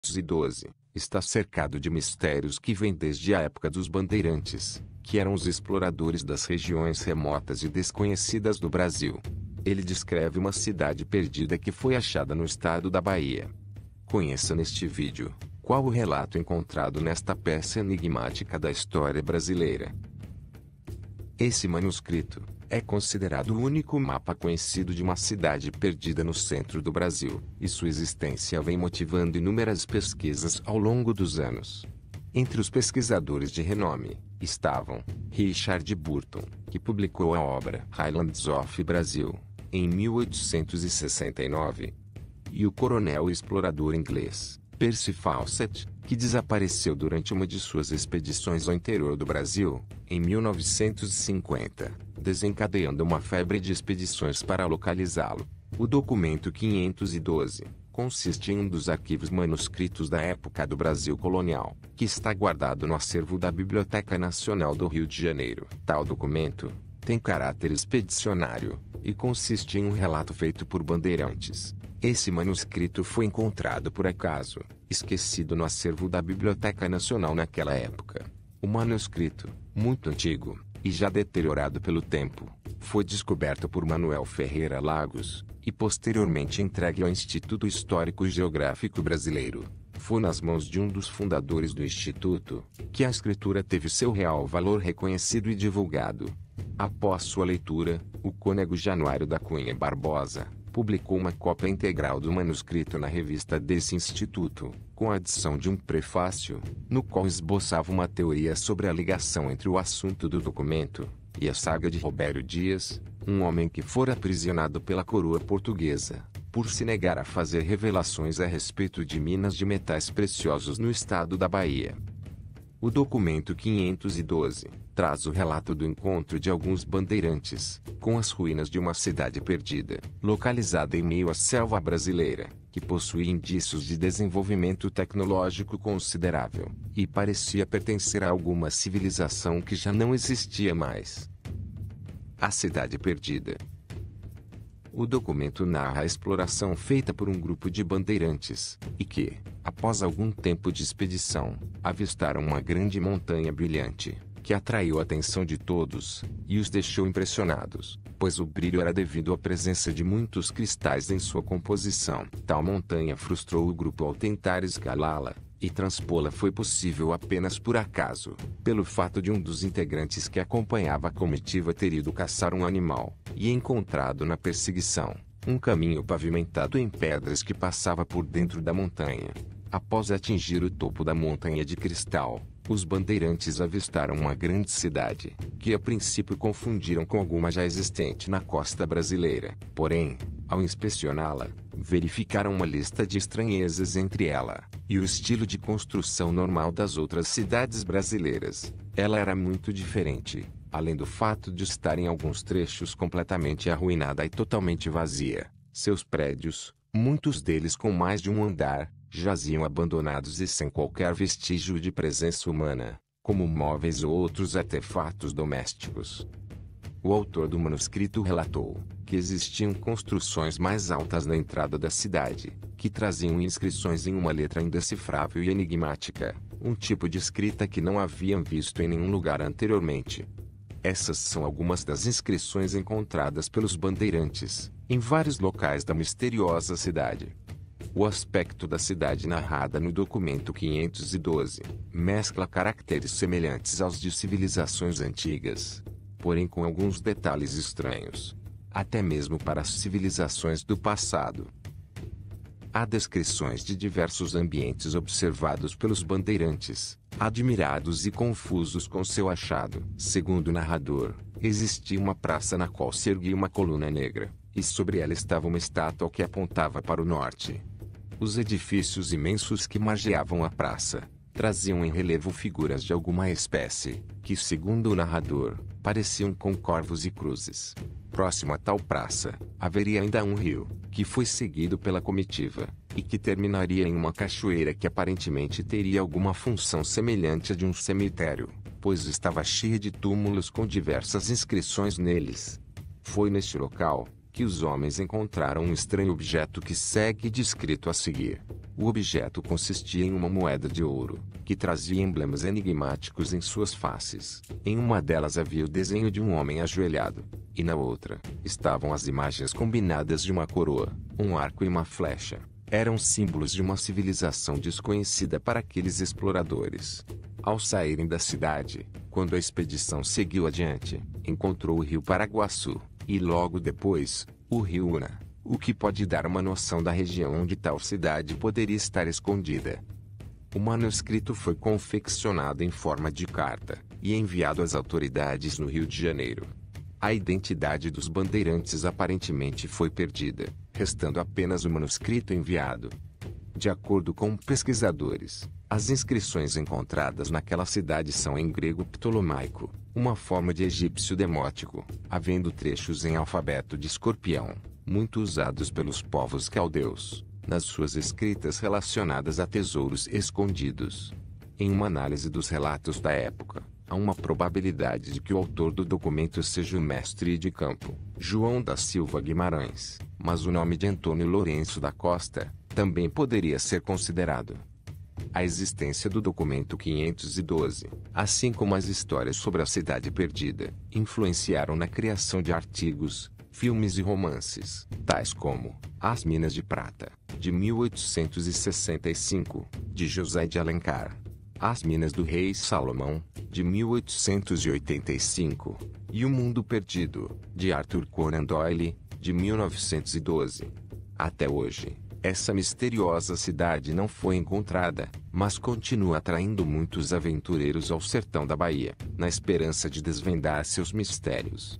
512, está cercado de mistérios que vêm desde a época dos bandeirantes, que eram os exploradores das regiões remotas e desconhecidas do Brasil. Ele descreve uma cidade perdida que foi achada no estado da Bahia. Conheça neste vídeo qual o relato encontrado nesta peça enigmática da história brasileira. Esse manuscrito é considerado o único mapa conhecido de uma cidade perdida no centro do Brasil, e sua existência vem motivando inúmeras pesquisas ao longo dos anos. Entre os pesquisadores de renome estavam Richard Burton, que publicou a obra Highlands of Brazil em 1869, e o coronel e explorador inglês Percy Fawcett, que desapareceu durante uma de suas expedições ao interior do Brasil, em 1950, desencadeando uma febre de expedições para localizá-lo. O documento 512 consiste em um dos arquivos manuscritos da época do Brasil colonial, que está guardado no acervo da Biblioteca Nacional do Rio de Janeiro. Tal documento tem caráter expedicionário e consiste em um relato feito por bandeirantes. Esse manuscrito foi encontrado por acaso, esquecido no acervo da Biblioteca Nacional naquela época. O manuscrito, muito antigo e já deteriorado pelo tempo, foi descoberto por Manuel Ferreira Lagos e posteriormente entregue ao Instituto Histórico e Geográfico Brasileiro. Foi nas mãos de um dos fundadores do Instituto que a escritura teve seu real valor reconhecido e divulgado. Após sua leitura, o cônego Januário da Cunha Barbosa publicou uma cópia integral do manuscrito na revista desse instituto, com a adição de um prefácio, no qual esboçava uma teoria sobre a ligação entre o assunto do documento e a saga de Robério Dias, um homem que fora aprisionado pela coroa portuguesa, por se negar a fazer revelações a respeito de minas de metais preciosos no estado da Bahia. O documento 512 traz o relato do encontro de alguns bandeirantes com as ruínas de uma cidade perdida, localizada em meio à selva brasileira, que possuía indícios de desenvolvimento tecnológico considerável, e parecia pertencer a alguma civilização que já não existia mais. A cidade perdida. O documento narra a exploração feita por um grupo de bandeirantes, e que, após algum tempo de expedição, avistaram uma grande montanha brilhante, que atraiu a atenção de todos, e os deixou impressionados, pois o brilho era devido à presença de muitos cristais em sua composição. Tal montanha frustrou o grupo ao tentar escalá-la, e transpô-la foi possível apenas por acaso, pelo fato de um dos integrantes que acompanhava a comitiva ter ido caçar um animal, e encontrado na perseguição um caminho pavimentado em pedras que passava por dentro da montanha. Após atingir o topo da montanha de cristal, os bandeirantes avistaram uma grande cidade, que a princípio confundiram com alguma já existente na costa brasileira. Porém, ao inspecioná-la, verificaram uma lista de estranhezas entre ela e o estilo de construção normal das outras cidades brasileiras. Ela era muito diferente, além do fato de estar em alguns trechos completamente arruinada e totalmente vazia. Seus prédios, muitos deles com mais de um andar, jaziam abandonados e sem qualquer vestígio de presença humana, como móveis ou outros artefatos domésticos. O autor do manuscrito relatou que existiam construções mais altas na entrada da cidade, que traziam inscrições em uma letra indecifrável e enigmática, um tipo de escrita que não haviam visto em nenhum lugar anteriormente. Essas são algumas das inscrições encontradas pelos bandeirantes, em vários locais da misteriosa cidade. O aspecto da cidade narrada no documento 512 mescla caracteres semelhantes aos de civilizações antigas, porém com alguns detalhes estranhos, até mesmo para as civilizações do passado. Há descrições de diversos ambientes observados pelos bandeirantes, admirados e confusos com seu achado. Segundo o narrador, existia uma praça na qual se erguia uma coluna negra, e sobre ela estava uma estátua que apontava para o norte. Os edifícios imensos que margeavam a praça traziam em relevo figuras de alguma espécie, que, segundo o narrador, pareciam com corvos e cruzes. Próximo a tal praça, haveria ainda um rio, que foi seguido pela comitiva, e que terminaria em uma cachoeira que aparentemente teria alguma função semelhante à de um cemitério, pois estava cheia de túmulos com diversas inscrições neles. Foi neste local que os homens encontraram um estranho objeto que segue descrito a seguir. O objeto consistia em uma moeda de ouro, que trazia emblemas enigmáticos em suas faces. Em uma delas havia o desenho de um homem ajoelhado, e na outra, estavam as imagens combinadas de uma coroa, um arco e uma flecha. Eram símbolos de uma civilização desconhecida para aqueles exploradores. Ao saírem da cidade, quando a expedição seguiu adiante, encontrou o rio Paraguaçu, e logo depois, o rio Una, o que pode dar uma noção da região onde tal cidade poderia estar escondida. O manuscrito foi confeccionado em forma de carta, e enviado às autoridades no Rio de Janeiro. A identidade dos bandeirantes aparentemente foi perdida, restando apenas o manuscrito enviado. De acordo com pesquisadores, as inscrições encontradas naquela cidade são em grego ptolomaico, uma forma de egípcio demótico, havendo trechos em alfabeto de escorpião, muito usados pelos povos caldeus, nas suas escritas relacionadas a tesouros escondidos. Em uma análise dos relatos da época, há uma probabilidade de que o autor do documento seja o mestre de campo, João da Silva Guimarães, mas o nome de Antônio Lourenço da Costa também poderia ser considerado. A existência do documento 512, assim como as histórias sobre a cidade perdida, influenciaram na criação de artigos, filmes e romances, tais como As Minas de Prata, de 1865, de José de Alencar, As Minas do Rei Salomão, de 1885, e O Mundo Perdido, de Arthur Conan Doyle, de 1912. Até hoje, essa misteriosa cidade não foi encontrada, mas continua atraindo muitos aventureiros ao sertão da Bahia, na esperança de desvendar seus mistérios.